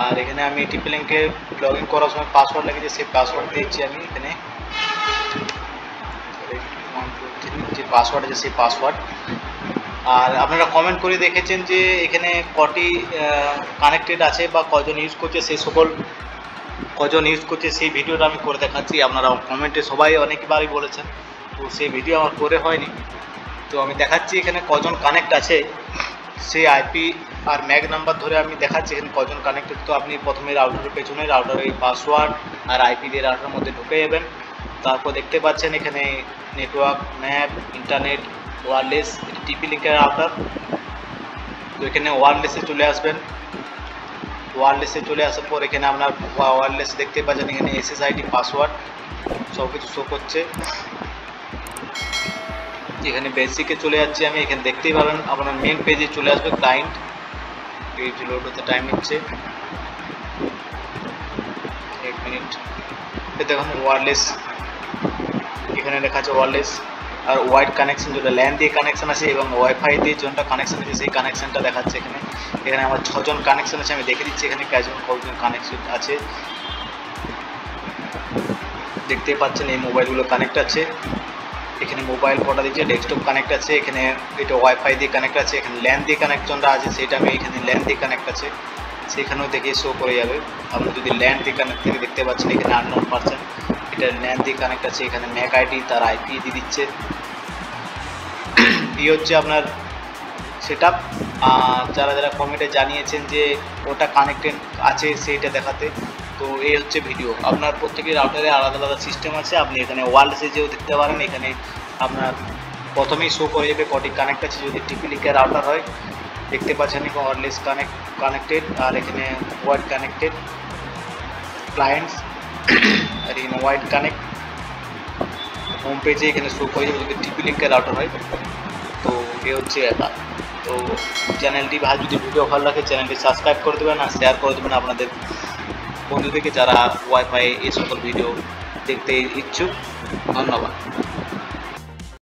আর এখানে আমি টিপি লিঙ্কে লগ ইন করার সময় পাসওয়ার্ড লিখেছি, সেই পাসওয়ার্ড দিচ্ছি আমি এখানে, যে পাসওয়ার্ড আছে সেই পাসওয়ার্ড। আর আপনারা কমেন্ট করে দেখেছেন যে এখানে কটি কানেক্টেড আছে বা কজন ইউজ করছে, সেই সকল কজন ইউজ করছে সেই ভিডিওটা আমি করে দেখাচ্ছি। আপনারা কমেন্টে সবাই অনেকবারই বলেছেন, তো সেই ভিডিও আমার করে হয়নি, তো আমি দেখাচ্ছি এখানে কজন কানেক্ট আছে। সেই আইপি আর ম্যাক নাম্বার ধরে আমি দেখাচ্ছি এখানে কজন কানেক্টেড। তো আপনি প্রথমে রাউটারের পেছনে রাউটারের পাসওয়ার্ড আর আইপি দিয়ে রাউটারের মধ্যে ঢুকে যাবেন। তারপর দেখতে পাচ্ছেন এখানে নেটওয়ার্ক, ম্যাপ, ইন্টারনেট, ওয়্যারলেস, টিপি লিঙ্কের রাউটার। তো এখানে ওয়্যারলেসে চলে আসবেন। ওয়্যারলেসে চলে আসার পর এখানে আপনার ওয়্যারলেস দেখতে পাচ্ছেন এখানে এসএসআইডি, পাসওয়ার্ড সব কিছু শো করছে। এখানে বেসিকে চলে যাচ্ছি আমি, এখানে দেখতেই পাবেন আপনার মেন পেজে চলে আসবে। ক্লায়েন্ট পেজ লোড হতে টাইম নিচ্ছে, 1 মিনিট। দেখুন ওয়্যারলেস, এখানে লেখা আছে ওয়্যারলেস আর ওয়াইড কানেকশন, যেটা ল্যান দিয়ে কানেকশন আছে এবং ওয়াইফাই দিয়ে যেটা কানেকশন আছে সেই কানেকশনটা দেখাচ্ছে এখানে। এখানে আমার 6 জন কানেকশন আছে, আমি দেখে দিচ্ছি এখানে কজন কানেকশন আছে। দেখতেই পাচ্ছেন এই মোবাইলগুলো কানেক্ট আছে। এখানে মোবাইল ফটো দিচ্ছে, ডেস্কটপ কানেক্ট আছে, এখানে এটা ওয়াইফাই দিয়ে কানেক্ট আছে, এখানে ল্যান দিয়ে কানেকশনটা আছে, সেটা আমি এখানে ল্যান দিয়ে কানেক্ট আছে সেখানেও দেখে শো করে যাবে। আপনি যদি ল্যান দিয়ে কানেক্ট থেকে দেখতে পাচ্ছেন এখানে 8% এটা ল্যান দিয়ে কানেক্ট আছে। এখানে ম্যাক আইডি তার আইপি দিয়ে দিচ্ছে। এই হচ্ছে আপনার সেটআপ। যারা যারা কমেন্টে জানিয়েছেন যে ওটা কানেক্টেড আছে সেইটা দেখাতে, তো এই হচ্ছে ভিডিও। আপনার প্রত্যেকের রাউটারে আলাদা আলাদা সিস্টেম আছে, আপনি এখানে ওয়্যারলেসে যেও দেখতে পারেন। এখানে আপনার প্রথমেই শো করে যাবে কটি কানেক্ট আছে। যদি টিপি লিঙ্কের রাউটার হয় দেখতে পাচ্ছেন এখানে ওয়্যারলেস কানেক্টেড, আর এখানে ওয়াইড কানেক্টেড ক্লায়েন্টস, আর এখানে ওয়াইড কানেক্ট হোম পেজে এখানে শো করে যাবে যদি টিপি লিঙ্কের রাউটার হয়। তো এই হচ্ছে ব্যাপার। তো চ্যানেলটি যদি ভিডিও ভালো লাগে চ্যানেলটি সাবস্ক্রাইব করে দেবেন আর শেয়ার করে দেবেন আপনাদের বন্ধুদেরকে যারা ওয়াইফাই এই সকল ভিডিও দেখতে ইচ্ছুক। ধন্যবাদ।